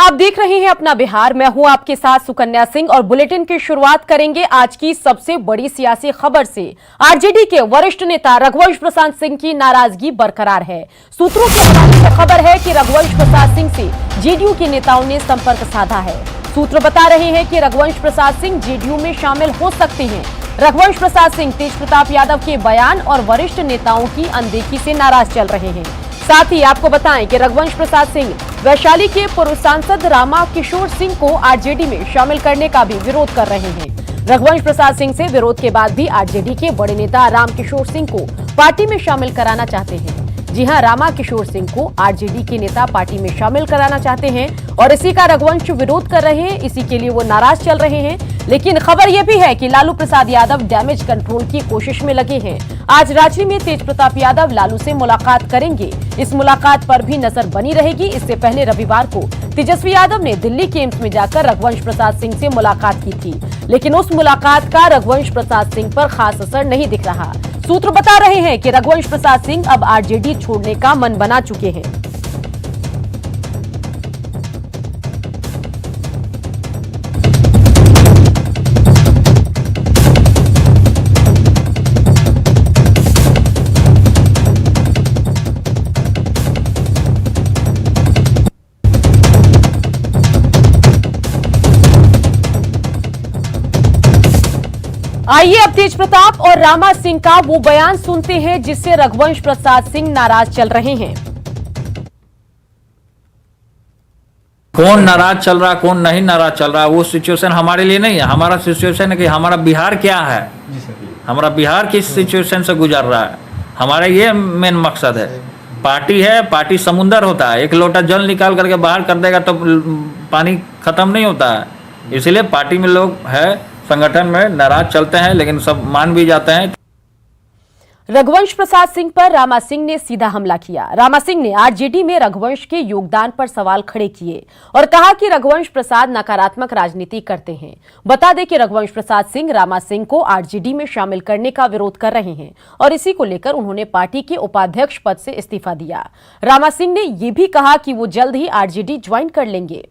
आप देख रहे हैं अपना बिहार। मैं हूं आपके साथ सुकन्या सिंह और बुलेटिन की शुरुआत करेंगे आज की सबसे बड़ी सियासी खबर से। आरजेडी के वरिष्ठ नेता रघुवंश प्रसाद सिंह की नाराजगी बरकरार है। सूत्रों के हवाले से खबर है कि रघुवंश प्रसाद सिंह से जेडीयू के नेताओं ने संपर्क साधा है। सूत्र बता रहे हैं कि रघुवंश प्रसाद सिंह जेडीयू में शामिल हो सकते हैं। रघुवंश प्रसाद सिंह तेज प्रताप यादव के बयान और वरिष्ठ नेताओं की अनदेखी से नाराज चल रहे हैं। साथ ही आपको बताएं कि रघुवंश प्रसाद सिंह वैशाली के पूर्व सांसद रामा किशोर सिंह को आरजेडी में शामिल करने का भी विरोध कर रहे हैं। रघुवंश प्रसाद सिंह से विरोध के बाद भी आरजेडी के बड़े नेता राम किशोर सिंह को पार्टी में शामिल कराना चाहते हैं। जी हां, रामा किशोर सिंह को आरजेडी के नेता पार्टी में शामिल कराना चाहते हैं और इसी का रघुवंश विरोध कर रहे हैं। इसी के लिए वो नाराज चल रहे हैं। लेकिन खबर यह भी है कि लालू प्रसाद यादव डैमेज कंट्रोल की कोशिश में लगे हैं। आज रांची में तेज प्रताप यादव लालू से मुलाकात करेंगे। इस मुलाकात पर भी नजर बनी रहेगी। इससे पहले रविवार को तेजस्वी यादव ने दिल्ली के एम्स में जाकर रघुवंश प्रसाद सिंह से मुलाकात की थी, लेकिन उस मुलाकात का रघुवंश प्रसाद सिंह पर खास असर नहीं दिख रहा। सूत्र बता रहे हैं कि रघुवंश प्रसाद सिंह अब आरजेडी छोड़ने का मन बना चुके हैं। आइए अब तेज प्रताप और रामा सिंह का वो बयान सुनते हैं जिससे रघुवंश प्रसाद सिंह नाराज चल रहे हैं। कौन नाराज चल रहा, कौन नहीं नाराज चल रहा, वो सिचुएशन हमारे लिए नहीं है। हमारा सिचुएशन है कि हमारा बिहार क्या है, हमारा बिहार किस सिचुएशन से गुजर रहा है, हमारा ये मेन मकसद है। पार्टी है, पार्टी समुंदर होता है। एक लोटा जल निकाल करके बाहर कर देगा तो पानी खत्म नहीं होता है। इसलिए पार्टी में लोग है, संगठन में नाराज चलते हैं, लेकिन सब मान भी जाते हैं। रघुवंश प्रसाद सिंह पर रामा सिंह ने सीधा हमला किया। रामा सिंह ने आरजेडी में रघुवंश के योगदान पर सवाल खड़े किए और कहा कि रघुवंश प्रसाद नकारात्मक राजनीति करते हैं। बता दें कि रघुवंश प्रसाद सिंह रामा सिंह को आरजेडी में शामिल करने का विरोध कर रहे हैं और इसी को लेकर उन्होंने पार्टी के उपाध्यक्ष पद से इस्तीफा दिया। रामा सिंह ने यह भी कहा कि वो जल्द ही आरजेडी ज्वाइन कर लेंगे।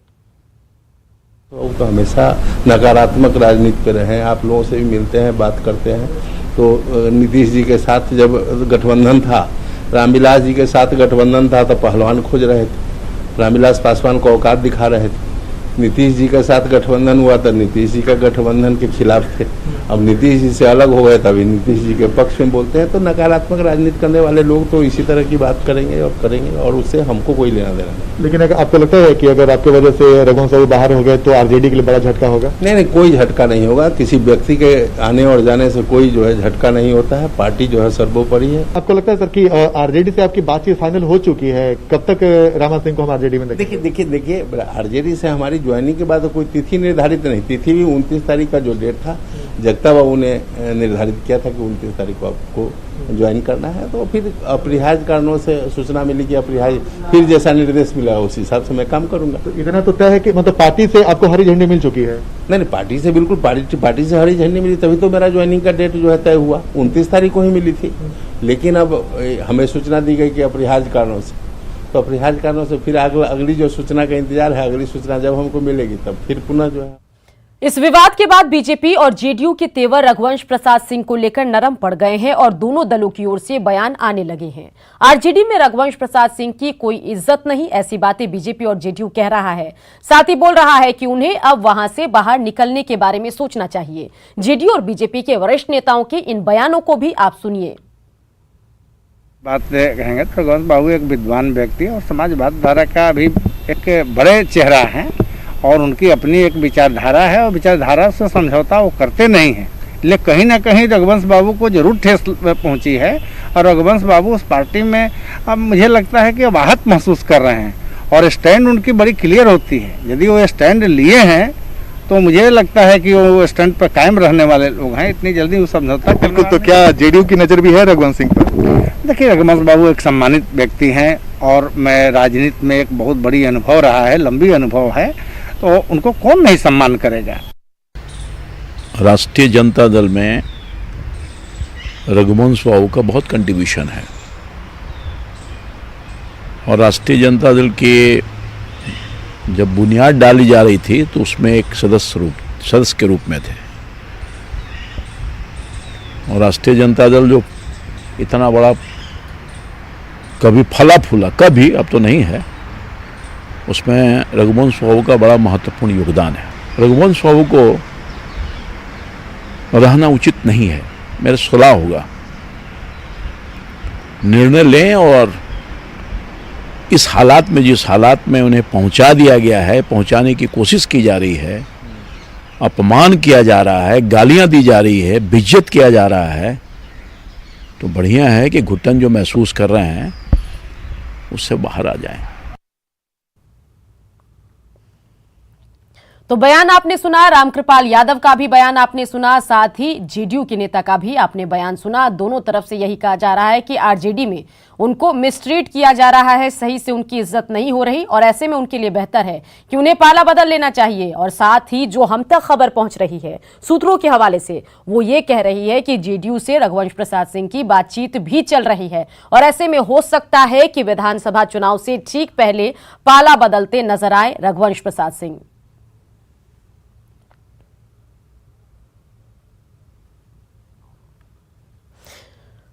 तो हमेशा नकारात्मक राजनीति पे रहे हैं। आप लोगों से भी मिलते हैं, बात करते हैं। तो नीतीश जी के साथ जब गठबंधन था, रामविलास जी के साथ गठबंधन था, तो पहलवान खोज रहे थे, रामविलास पासवान को औकात दिखा रहे थे। नीतीश जी के साथ गठबंधन हुआ तो नीतीश जी का गठबंधन के खिलाफ थे। अब नीतीश जी से अलग हो गए तभी नीतीश जी के पक्ष में बोलते हैं। तो नकारात्मक राजनीति करने वाले लोग तो इसी तरह की बात करेंगे और उससे हमको कोई लेना देना नहीं। लेकिन आपको लगता है कि अगर आपके वजह से रघुवंश साहब बाहर हो गए तो आरजेडी के लिए बड़ा झटका होगा? नहीं, कोई झटका नहीं होगा। किसी व्यक्ति के आने और जाने से कोई जो है झटका नहीं होता है। पार्टी जो है सर्वोपरि है। आपको लगता है सर कि आरजेडी से आपकी बातचीत फाइनल हो चुकी है? कब तक रामा सिंह को हम आरजेडी में देखिए आरजेडी से हमारी ज्वाइनिंग के बाद कोई तिथि निर्धारित नहीं। तिथि भी 29 तारीख का जो डेट था, जगता बाबू ने निर्धारित किया था कि 29 तारीख को आपको ज्वाइन करना है। तो फिर अपरिहार्य कारणों से सूचना मिली कि अपरिहार्य, फिर जैसा निर्देश मिला उस हिसाब से मैं काम करूंगा। तो इतना तो तय है कि मतलब पार्टी से आपको हरी झंडी मिल चुकी है? नहीं, पार्टी से बिल्कुल पार्टी से हरी झंडी मिली, तभी तो मेरा ज्वाइनिंग का डेट जो है तय हुआ। 29 तारीख को ही मिली थी, लेकिन अब हमें सूचना दी गई कि अपरिहार्य कारणों से। तो अपरिहार्य कारणों से फिर अगली जो सूचना का इंतजार है, अगली सूचना जब हमको मिलेगी तब फिर पुनः जो है। इस विवाद के बाद बीजेपी और जेडीयू के तेवर रघुवंश प्रसाद सिंह को लेकर नरम पड़ गए हैं और दोनों दलों की ओर से बयान आने लगे हैं। आरजेडी में रघुवंश प्रसाद सिंह की कोई इज्जत नहीं, ऐसी बातें बीजेपी और जेडीयू कह रहा है। साथ ही बोल रहा है कि उन्हें अब वहां से बाहर निकलने के बारे में सोचना चाहिए। जेडीयू और बीजेपी के वरिष्ठ नेताओं के इन बयानों को भी आप सुनिए। बात कहेंगे तो रघुवंश बाबू एक विद्वान व्यक्ति और समाजवाद धारा का भी एक बड़े चेहरा है और उनकी अपनी एक विचारधारा है और विचारधारा से समझौता वो करते नहीं हैं। इसलिए कहीं ना कहीं रघुवंश बाबू को जरूर ठेस पहुंची है और रघुवंश बाबू उस पार्टी में अब मुझे लगता है कि आहत महसूस कर रहे हैं और स्टैंड उनकी बड़ी क्लियर होती है। यदि वो स्टैंड लिए हैं तो मुझे लगता है कि वो स्टैंड पर कायम रहने वाले लोग हैं। इतनी जल्दी वो समझौता बिल्कुल। तो क्या जेडीयू की नजर भी है रघुवंश सिंह पर? देखिए, रघुवंश बाबू एक सम्मानित व्यक्ति हैं और मैं राजनीति में एक बहुत बड़ी अनुभव रहा है, लंबी अनुभव है, तो उनको कौन नहीं सम्मान करेगा। राष्ट्रीय जनता दल में रघुवंश बाबू का बहुत कंट्रीब्यूशन है और राष्ट्रीय जनता दल के जब बुनियाद डाली जा रही थी तो उसमें एक सदस्य के रूप में थे। और राष्ट्रीय जनता दल जो इतना बड़ा कभी फला फूला, कभी, अब तो नहीं है, उसमें रघुवंश बाबू का बड़ा महत्वपूर्ण योगदान है। रघुवंश बाबू को रहना उचित नहीं है, मेरा सलाह होगा निर्णय लें और इस हालात में, जिस हालात में उन्हें पहुंचा दिया गया है, पहुंचाने की कोशिश की जा रही है, अपमान किया जा रहा है, गालियां दी जा रही है, बेइज्जत किया जा रहा है, तो बढ़िया है कि घुटन जो महसूस कर रहे हैं उससे बाहर आ जाएं। तो बयान आपने सुना, रामकृपाल यादव का भी बयान आपने सुना, साथ ही जेडीयू के नेता का भी आपने बयान सुना। दोनों तरफ से यही कहा जा रहा है कि आरजेडी में उनको मिसट्रीट किया जा रहा है, सही से उनकी इज्जत नहीं हो रही और ऐसे में उनके लिए बेहतर है कि उन्हें पाला बदल लेना चाहिए। और साथ ही जो हम तक खबर पहुंच रही है सूत्रों के हवाले से, वो ये कह रही है कि जेडीयू से रघुवंश प्रसाद सिंह की बातचीत भी चल रही है और ऐसे में हो सकता है कि विधानसभा चुनाव से ठीक पहले पाला बदलते नजर आए रघुवंश प्रसाद सिंह।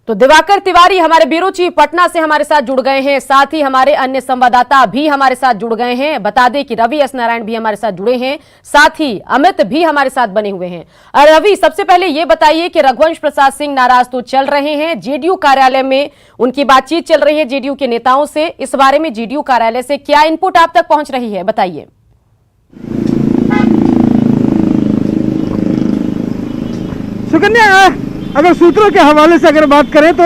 तो दिवाकर तिवारी हमारे ब्यूरो चीफ पटना से हमारे साथ जुड़ गए हैं, साथ ही हमारे अन्य संवाददाता भी हमारे साथ जुड़ गए हैं। बता दें कि रवि एस नारायण भी हमारे साथ जुड़े हैं, साथ ही अमित भी हमारे साथ बने हुए हैं। रवि, सबसे पहले ये बताइए कि रघुवंश प्रसाद सिंह नाराज तो चल रहे हैं, जेडीयू कार्यालय में उनकी बातचीत चल रही है जेडीयू के नेताओं से। इस बारे में जेडीयू कार्यालय से क्या इनपुट आप तक पहुंच रही है, बताइए। सुकन्या, अगर सूत्रों के हवाले से अगर बात करें तो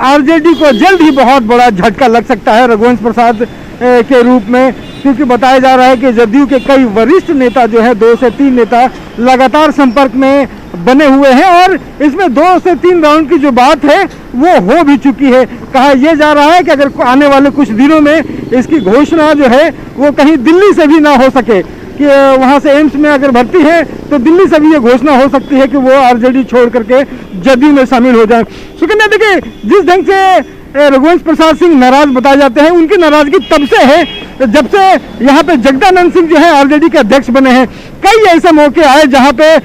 आरजेडी को जल्द ही बहुत बड़ा झटका लग सकता है रघुवंश प्रसाद के रूप में, क्योंकि बताया जा रहा है कि जदयू के कई वरिष्ठ नेता जो है, 2 से 3 नेता लगातार संपर्क में बने हुए हैं और इसमें 2 से 3 राउंड की जो बात है वो हो भी चुकी है। कहा यह जा रहा है कि अगर आने वाले कुछ दिनों में इसकी घोषणा जो है वो कहीं दिल्ली से भी ना हो सके, कि वहां से एम्स में अगर भर्ती है तो दिल्ली से भी ये घोषणा हो सकती है कि वो आरजेडी छोड़ करके जदयू में शामिल हो जाए। सुकन्या, देखिए, जिस ढंग से रघुवंश प्रसाद सिंह नाराज बताए जाते हैं, उनकी नाराजगी तब से है जब से यहाँ पे जगदानंद सिंह जो है आरजेडी के अध्यक्ष बने हैं। कई ऐसे मौके आए जहाँ पे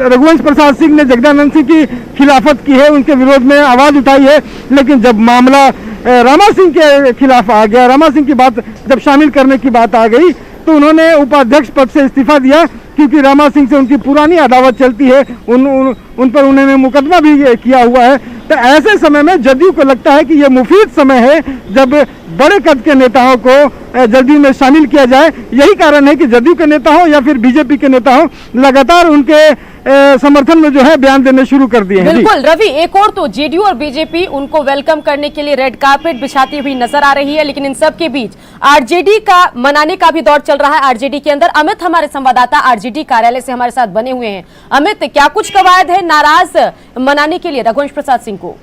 रघुवंश प्रसाद सिंह ने जगदानंद सिंह की खिलाफत की है, उनके विरोध में आवाज उठाई है, लेकिन जब मामला रामा सिंह के खिलाफ आ गया, रामा सिंह की बात जब शामिल करने की बात आ गई, तो उन्होंने उपाध्यक्ष पद से इस्तीफा दिया, क्योंकि रामा सिंह से उनकी पुरानी अदावत चलती है, उन पर उन्होंने मुकदमा भी किया हुआ है। तो ऐसे समय में जदयू को लगता है कि यह मुफीद समय है जब बड़े कद के नेताओं को जदयू में शामिल किया जाए। यही कारण है कि जदयू के नेता हो या फिर बीजेपी के नेता हो, लगातार उनके समर्थन में जो है बयान देने शुरू कर दिए हैं। बिल्कुल रवि, एक और तो जेडीयू और बीजेपी उनको वेलकम करने के लिए रेड कार्पेट बिछाती हुई नजर आ रही है, लेकिन इन सब के बीच आरजेडी का मनाने का भी दौर चल रहा है आरजेडी के अंदर। अमित हमारे संवाददाता आरजेडी कार्यालय से हमारे साथ बने हुए हैं। अमित, क्या कुछ कवायद है नाराज मनाने के लिए रघुवंश प्रसाद सिंह को?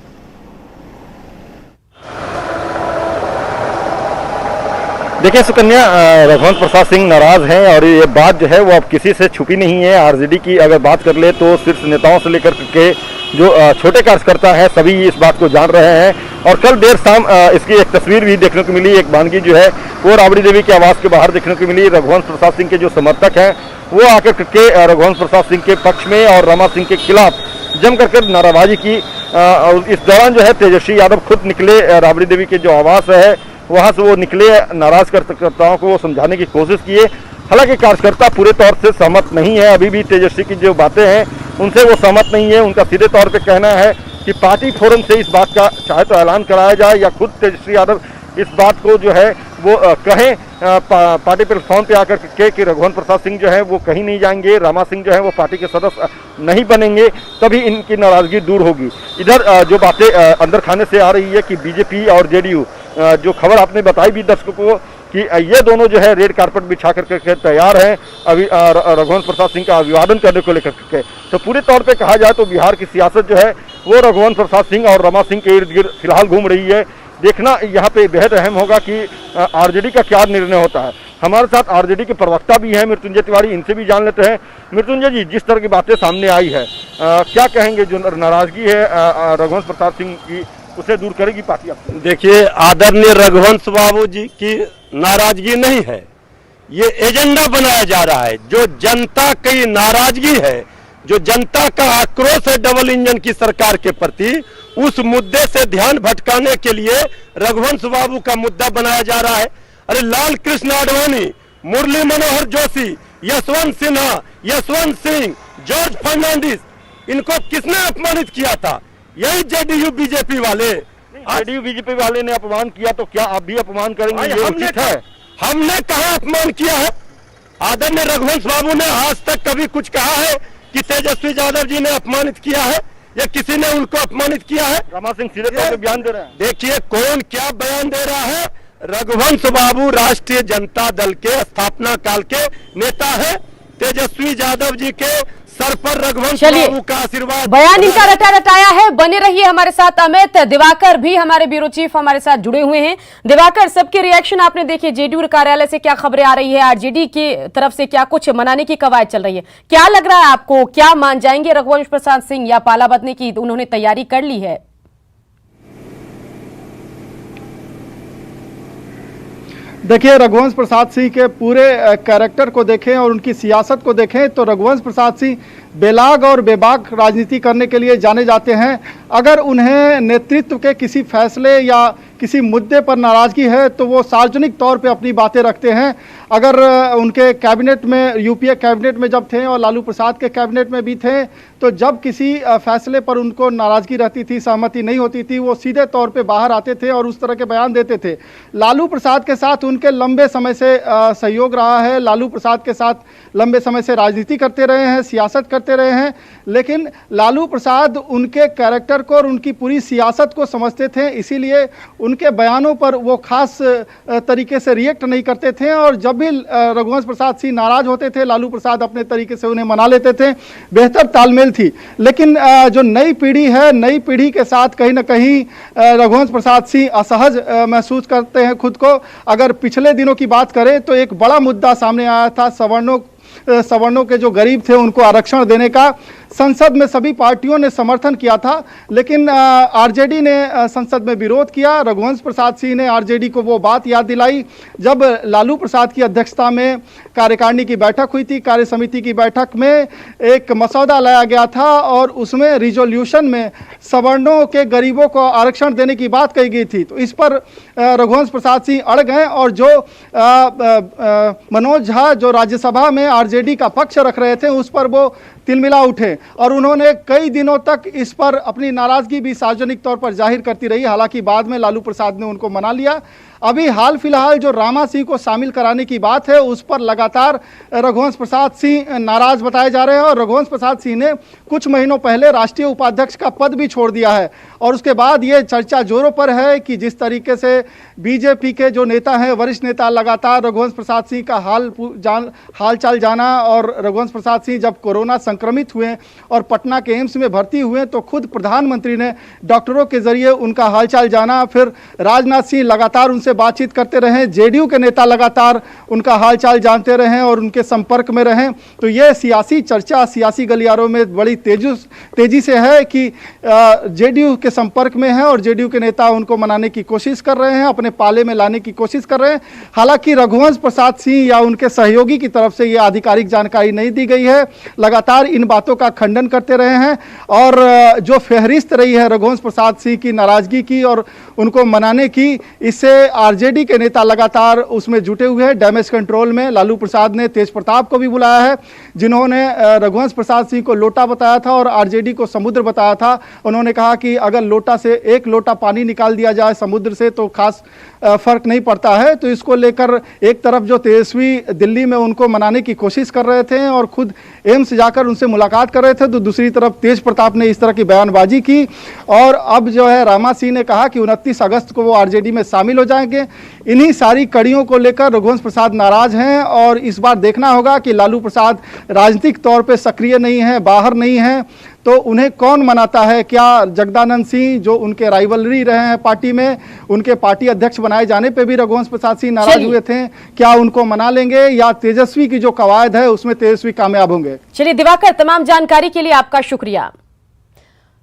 देखिए सुकन्या, रघुवंश प्रसाद सिंह नाराज हैं और ये बात जो है वो अब किसी से छुपी नहीं है। आरजेडी की अगर बात कर ले तो शीर्ष नेताओं से लेकर के जो छोटे कार्यकर्ता हैं सभी इस बात को जान रहे हैं। और कल देर शाम इसकी एक तस्वीर भी देखने को मिली, एक वानगी जो है वो राबड़ी देवी के आवास के बाहर देखने को मिली। रघुवंश प्रसाद सिंह के जो समर्थक हैं वो आकर के रघुवंश प्रसाद सिंह के पक्ष में और रमा सिंह के खिलाफ जम कर नाराबाजी की। और इस दौरान जो है तेजस्वी यादव खुद निकले, राबड़ी देवी के जो आवास है वहां से वो निकले, नाराज कार्यकर्ताओं को वो समझाने की कोशिश किए। हालांकि कार्यकर्ता पूरे तौर से सहमत नहीं है, अभी भी तेजस्वी की जो बातें हैं उनसे वो सहमत नहीं है। उनका सीधे तौर पे कहना है कि पार्टी फोरम से इस बात का चाहे तो ऐलान कराया जाए या खुद तेजस्वी यादव इस बात को जो है वो कहें पार्टी प्लेटफॉर्म पे आकर के कि रघुवंश प्रसाद सिंह जो है वो कहीं नहीं जाएंगे, रामा सिंह जो है वो पार्टी के सदस्य नहीं बनेंगे, तभी इनकी नाराजगी दूर होगी। इधर जो बातें अंदर खाने से आ रही है कि बीजेपी और जेडीयू, जो खबर आपने बताई भी दर्शकों को कि ये दोनों जो है रेड कारपेट बिछा करके तैयार हैं अभी रघुवंश प्रसाद सिंह का अभिवादन करने को लेकर के। तो पूरे तौर पे कहा जाए तो बिहार की सियासत जो है वो रघुवंश प्रसाद सिंह और रमा सिंह के इर्द गिर्द फिलहाल घूम रही है। देखना यहाँ पे बेहद अहम होगा कि आरजेडी का क्या निर्णय होता है। हमारे साथ आरजेडी के प्रवक्ता भी हैं मृत्युंजय तिवारी, इनसे भी जान लेते हैं। मृत्युंजय जी, जिस तरह की बातें सामने आई है क्या कहेंगे, जो नाराजगी है रघुवंश प्रसाद सिंह की उसे दूर करेगी पार्टी। आपको देखिए, आदरणीय रघुवंश बाबू जी की नाराजगी नहीं है, ये एजेंडा बनाया जा रहा है। जो जनता की नाराजगी है, जो जनता का आक्रोश है डबल इंजन की सरकार के प्रति, उस मुद्दे से ध्यान भटकाने के लिए रघुवंश बाबू का मुद्दा बनाया जा रहा है। अरे लाल कृष्ण आडवाणी, मुरली मनोहर जोशी, यशवंत सिन्हा, यशवंत सिंह, जॉर्ज फर्नांडिस, इनको किसने अपमानित किया था? यही जेडीयू बीजेपी वाले। जेडीयू बीजेपी वाले ने अपमान किया तो क्या आप भी अपमान करेंगे? ये उचित है? हमने कहा अपमान किया है? आदरणीय रघुवंश बाबू ने आज तक कभी कुछ कहा है कि तेजस्वी यादव जी ने अपमानित किया है या किसी ने उनको अपमानित किया है? रमा सिंह सीधे तौर पे बयान दे रहे हैं। देखिए कौन क्या बयान दे रहा है। रघुवंश बाबू राष्ट्रीय जनता दल के स्थापना काल के नेता है। तेजस्वी यादव जी के सर पर रघुवंश बाबू का आशीर्वाद। बयान इनका रटा रटाया है। बने रहिए हमारे साथ। अमित दिवाकर भी हमारे ब्यूरो चीफ हमारे साथ जुड़े हुए हैं। दिवाकर, सबके रिएक्शन आपने देखे, जेडीयू कार्यालय से क्या खबरें आ रही है, आरजेडी की तरफ से क्या कुछ मनाने की कवायद चल रही है, क्या लग रहा है आपको, क्या मान जाएंगे रघुवंश प्रसाद सिंह या पाला बदलने की उन्होंने तैयारी कर ली है? देखिए, रघुवंश प्रसाद सिंह के पूरे कैरेक्टर को देखें और उनकी सियासत को देखें तो रघुवंश प्रसाद सिंह बेलाग और बेबाक राजनीति करने के लिए जाने जाते हैं। अगर उन्हें नेतृत्व के किसी फैसले या किसी मुद्दे पर नाराजगी है तो वो सार्वजनिक तौर पे अपनी बातें रखते हैं। अगर उनके कैबिनेट में, यूपीए कैबिनेट में जब थे और लालू प्रसाद के कैबिनेट में भी थे, तो जब किसी फैसले पर उनको नाराजगी रहती थी, सहमति नहीं होती थी, वो सीधे तौर पे बाहर आते थे और उस तरह के बयान देते थे। लालू प्रसाद के साथ उनके लंबे समय से सहयोग रहा है। लालू प्रसाद के साथ लंबे समय से राजनीति करते रहे हैं, सियासत करते रहे हैं, लेकिन लालू प्रसाद उनके कैरेक्टर को और उनकी पूरी सियासत को समझते थे, इसीलिए उनके बयानों पर वो खास तरीके से रिएक्ट नहीं करते थे। और जब भी रघुवंश प्रसाद सिंह नाराज होते थे, लालू प्रसाद अपने तरीके से उन्हें मना लेते थे। बेहतर तालमेल थी। लेकिन जो नई पीढ़ी है, नई पीढ़ी के साथ कहीं ना कहीं रघुवंश प्रसाद सिंह असहज महसूस करते हैं खुद को। अगर पिछले दिनों की बात करें तो एक बड़ा मुद्दा सामने आया था, सवर्णों के जो गरीब थे उनको आरक्षण देने का। संसद में सभी पार्टियों ने समर्थन किया था, लेकिन आरजेडी ने संसद में विरोध किया। रघुवंश प्रसाद सिंह ने आरजेडी को वो बात याद दिलाई जब लालू प्रसाद की अध्यक्षता में कार्यकारिणी की बैठक हुई थी। कार्य समिति की बैठक में एक मसौदा लाया गया था और उसमें रिजोल्यूशन में सवर्णों के गरीबों को आरक्षण देने की बात कही गई थी। तो इस पर रघुवंश प्रसाद सिंह अड़ गए और जो मनोज झा जो राज्यसभा में आरजेडी का पक्ष रख रहे थे, उस पर वो तिलमिला उठे और उन्होंने कई दिनों तक इस पर अपनी नाराजगी भी सार्वजनिक तौर पर जाहिर करती रही। हालांकि बाद में लालू प्रसाद ने उनको मना लिया। अभी हाल फिलहाल जो रामा सिंह को शामिल कराने की बात है, उस पर लगातार रघुवंश प्रसाद सिंह नाराज बताए जा रहे हैं और रघुवंश प्रसाद सिंह ने कुछ महीनों पहले राष्ट्रीय उपाध्यक्ष का पद भी छोड़ दिया है। और उसके बाद ये चर्चा जोरों पर है कि जिस तरीके से बीजेपी के जो नेता हैं, वरिष्ठ नेता, लगातार रघुवंश प्रसाद सिंह का हाल चाल जाना, और रघुवंश प्रसाद सिंह जब कोरोना संक्रमित हुए और पटना के एम्स में भर्ती हुए तो खुद प्रधानमंत्री ने डॉक्टरों के जरिए उनका हालचाल जाना। फिर राजनाथ सिंह लगातार उनसे बातचीत करते रहे, जेडीयू के नेता लगातार उनका हालचाल जानते रहे और उनके संपर्क में रहे। तो ये सियासी चर्चा सियासी गलियारों में बड़ी तेजी से है कि जेडीयू के संपर्क में है और जेडीयू के नेता उनको मनाने की कोशिश कर रहे हैं, अपने पाले में लाने की कोशिश कर रहे हैं। हालांकि रघुवंश प्रसाद सिंह या उनके सहयोगी की तरफ से ये आधिकारिक जानकारी नहीं दी गई है। लगातार इन बातों का खंडन करते रहे हैं और जो फहरिस्त रही है रघुवंश प्रसाद सिंह की नाराजगी की और उनको मनाने की, इससे आरजेडी के नेता लगातार उसमें जुटे हुए हैं। डैमेज कंट्रोल में लालू प्रसाद ने तेज प्रताप को भी बुलाया है, जिन्होंने रघुवंश प्रसाद सिंह को लोटा बताया था और आरजेडी को समुद्र बताया था। उन्होंने कहा कि अगर लोटा से एक लोटा पानी निकाल दिया जाए समुद्र से तो खास फर्क नहीं पड़ता है। तो इसको लेकर एक तरफ जो तेजस्वी दिल्ली में उनको मनाने की कोशिश कर रहे थे और खुद एम्स जाकर उनसे मुलाकात कर रहे थे, तो दूसरी तरफ तेज प्रताप ने इस तरह की बयानबाजी की। और अब जो है रामा सिंह ने कहा कि 29 अगस्त को वो आरजेडी में शामिल हो जाएंगे। इन्हीं सारी कड़ियों को लेकर रघुवंश प्रसाद नाराज हैं और इस बार देखना होगा कि लालू प्रसाद राजनीतिक तौर पे सक्रिय नहीं है, बाहर नहीं है, तो उन्हें कौन मनाता है। क्या जगदानंद सिंह जो उनके राइवलरी रहे हैं पार्टी में, उनके पार्टी अध्यक्ष बनाए जाने पे भी रघुवंश प्रसाद सिंह नाराज हुए थे, क्या उनको मना लेंगे या तेजस्वी की जो कवायद है उसमें तेजस्वी कामयाब होंगे? चलिए दिवाकर, तमाम जानकारी के लिए आपका शुक्रिया।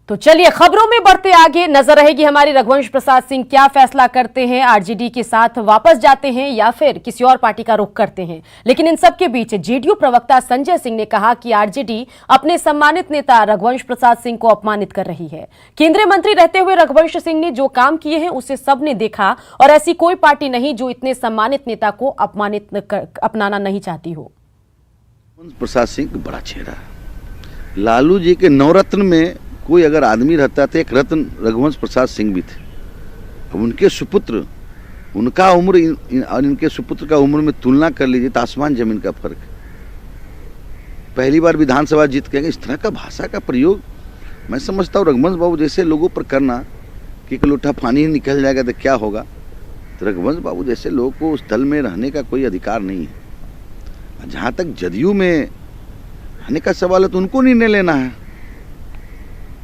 तो चलिए खबरों में बढ़ते आगे, नजर रहेगी हमारी रघुवंश प्रसाद सिंह क्या फैसला करते हैं, आरजेडी के साथ वापस जाते हैं या फिर किसी और पार्टी का रुख करते हैं। लेकिन इन सब के बीच जेडीयू प्रवक्ता संजय सिंह ने कहा कि आरजेडी अपने सम्मानित नेता रघुवंश प्रसाद सिंह को अपमानित कर रही है। केंद्रीय मंत्री रहते हुए रघुवंश सिंह ने जो काम किए हैं उसे सबने देखा और ऐसी कोई पार्टी नहीं जो इतने सम्मानित नेता को अपनाना नहीं चाहती हो। प्रसाद सिंह बड़ा चेहरा है। लालू जी के नवरत्न में कोई अगर आदमी रहता तो एक रत्न रघुवंश प्रसाद सिंह भी थे। अब उनके सुपुत्र, उनका उम्र और इनके सुपुत्र का उम्र में तुलना कर लीजिए तो आसमान जमीन का फर्क है। पहली बार विधानसभा जीत के इस तरह का भाषा का प्रयोग मैं समझता हूँ रघुवंश बाबू जैसे लोगों पर करना कि एक लोटा पानी निकल जाएगा तो क्या होगा। तो रघुवंश बाबू जैसे लोगों को उस दल में रहने का कोई अधिकार नहीं है। जहाँ तक जदयू में रहने का सवाल है तो उनको निर्णय लेना है।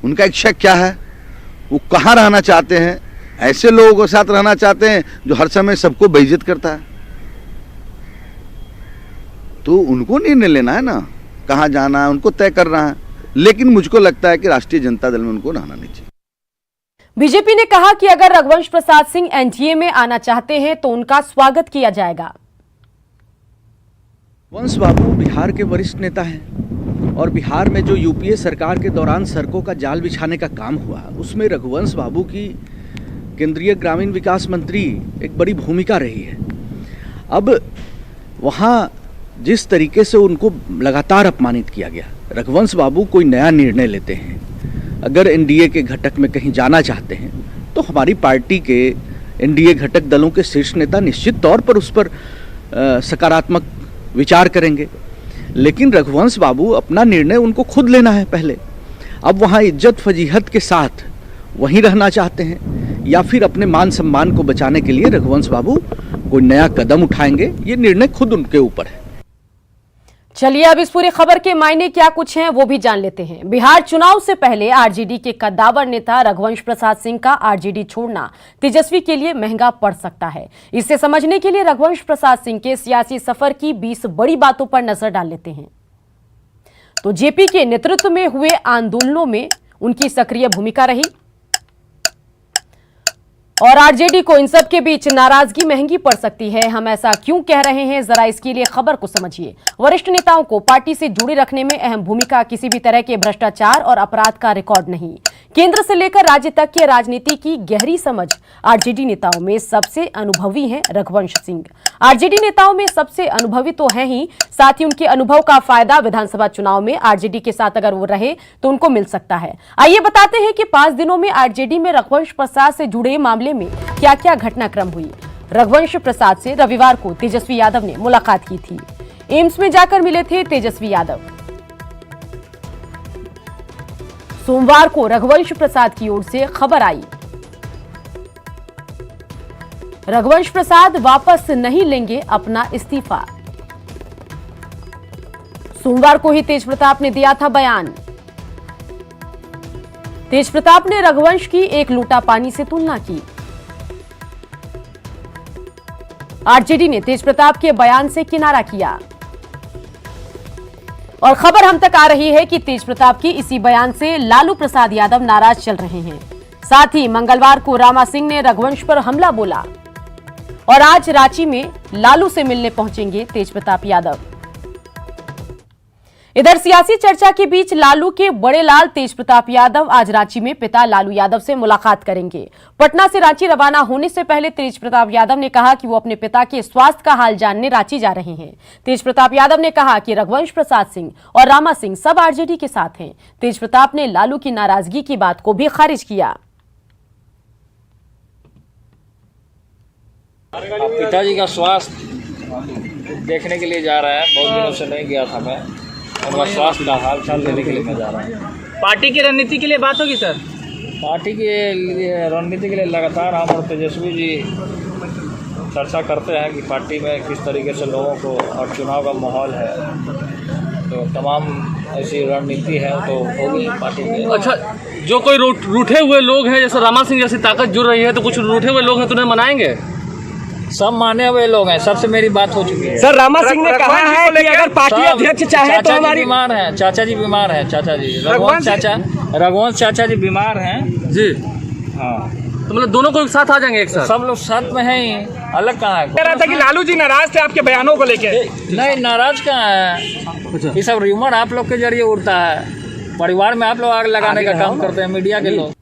उनका इच्छा क्या है, वो कहाँ रहना चाहते हैं। ऐसे लोगों के साथ रहना चाहते हैं जो हर समय सबको बेइज्जत करता है, तो उनको निर्णय लेना है ना, कहाँ जाना है उनको तय करना है। लेकिन मुझको लगता है कि राष्ट्रीय जनता दल में उनको रहना नहीं चाहिए। बीजेपी ने कहा कि अगर रघुवंश प्रसाद सिंह एनडीए में आना चाहते हैं तो उनका स्वागत किया जाएगा। रघुवंश बाबू बिहार के वरिष्ठ नेता हैं और बिहार में जो यूपीए सरकार के दौरान सड़कों का जाल बिछाने का काम हुआ उसमें रघुवंश बाबू की केंद्रीय ग्रामीण विकास मंत्री एक बड़ी भूमिका रही है। अब वहाँ जिस तरीके से उनको लगातार अपमानित किया गया, रघुवंश बाबू कोई नया निर्णय लेते हैं, अगर एनडीए के घटक में कहीं जाना चाहते हैं तो हमारी पार्टी के एनडीए घटक दलों के शीर्ष नेता निश्चित तौर पर उस पर सकारात्मक विचार करेंगे। लेकिन रघुवंश बाबू अपना निर्णय उनको खुद लेना है पहले। अब वहाँ इज्जत फजीहत के साथ वहीं रहना चाहते हैं या फिर अपने मान सम्मान को बचाने के लिए रघुवंश बाबू कोई नया कदम उठाएंगे, ये निर्णय खुद उनके ऊपर है। चलिए अब इस पूरी खबर के मायने क्या कुछ हैं वो भी जान लेते हैं। बिहार चुनाव से पहले आरजेडी के कद्दावर नेता रघुवंश प्रसाद सिंह का आरजेडी छोड़ना तेजस्वी के लिए महंगा पड़ सकता है। इसे समझने के लिए रघुवंश प्रसाद सिंह के सियासी सफर की 20 बड़ी बातों पर नजर डाल लेते हैं। तो जेपी के नेतृत्व में हुए आंदोलनों में उनकी सक्रिय भूमिका रही और आरजेडी को इन सब के बीच नाराजगी महंगी पड़ सकती है। हम ऐसा क्यों कह रहे हैं, जरा इसके लिए खबर को समझिए। वरिष्ठ नेताओं को पार्टी से जुड़े रखने में अहम भूमिका, किसी भी तरह के भ्रष्टाचार और अपराध का रिकॉर्ड नहीं, केंद्र से लेकर राज्य तक के राजनीति की गहरी समझ। आरजेडी नेताओं में सबसे अनुभवी हैं रघुवंश सिंह। आरजेडी नेताओं में सबसे अनुभवी तो हैं ही, साथ ही उनके अनुभव का फायदा विधानसभा चुनाव में आरजेडी के साथ अगर वो रहे तो उनको मिल सकता है। आइए बताते हैं कि 5 दिनों में आरजेडी में रघुवंश प्रसाद से जुड़े मामले में क्या क्या घटनाक्रम हुई। रघुवंश प्रसाद से रविवार को तेजस्वी यादव ने मुलाकात की थी। एम्स में जाकर मिले थे तेजस्वी यादव। सोमवार को रघुवंश प्रसाद की ओर से खबर आई, रघुवंश प्रसाद वापस नहीं लेंगे अपना इस्तीफा। सोमवार को ही तेज प्रताप ने दिया था बयान। तेज प्रताप ने रघुवंश की एक लोटा पानी से तुलना की। आरजेडी ने तेज प्रताप के बयान से किनारा किया और खबर हम तक आ रही है कि तेज प्रताप की इसी बयान से लालू प्रसाद यादव नाराज चल रहे हैं। साथ ही मंगलवार को रामा सिंह ने रघुवंश पर हमला बोला और आज रांची में लालू से मिलने पहुंचेंगे तेज प्रताप यादव। इधर सियासी चर्चा के बीच लालू के बड़े लाल तेज प्रताप यादव आज रांची में पिता लालू यादव से मुलाकात करेंगे। पटना से रांची रवाना होने से पहले तेज प्रताप यादव ने कहा कि वो अपने पिता के स्वास्थ्य का हाल जानने रांची जा रहे हैं। तेज प्रताप यादव ने कहा कि रघुवंश प्रसाद सिंह और रामा सिंह सब आरजेडी के साथ हैं। तेज प्रताप ने लालू की नाराजगी की बात को भी खारिज किया। पिताजी का स्वास्थ्य देखने के लिए जा रहा है, बहुत दिनों से नहीं गया था मैं, उनका स्वास्थ्य का हाल चाल लेने के लिए मैं जा रहा हूँ। पार्टी की रणनीति के लिए बात होगी सर? पार्टी की रणनीति के लिए लगातार हम और तेजस्वी जी चर्चा करते हैं कि पार्टी में किस तरीके से लोगों को, और चुनाव का माहौल है तो तमाम ऐसी रणनीति है तो होगी पार्टी में। अच्छा, जो कोई रूठे हुए लोग हैं, जैसे रामा सिंह जैसी ताकत जुड़ रही है, तो कुछ रूठे हुए लोग हैं तो उन्हें मनाएंगे? सब माने हुए लोग हैं, सबसे मेरी बात हो चुकी है। सर रामा सिंह ने कहा है कि अगर पार्टी अध्यक्ष चाहे तो हमारी बीमार है, चाचा जी बीमार है, चाचा जी रघुवंश चाचा जी बीमार हैं जी। हाँ, तो मतलब दोनों को एक साथ आ जाएंगे एक साथ? सब लोग साथ में हैं ही, अलग कहाँ है? कह रहा था कि लालू जी नाराज थे आपके बयानों को लेके। नहीं, नाराज कहाँ है? ये सब र्यूमर आप लोग के जरिए उड़ता है, परिवार में आप लोग आग लगाने का काम करते हैं मीडिया के लोग।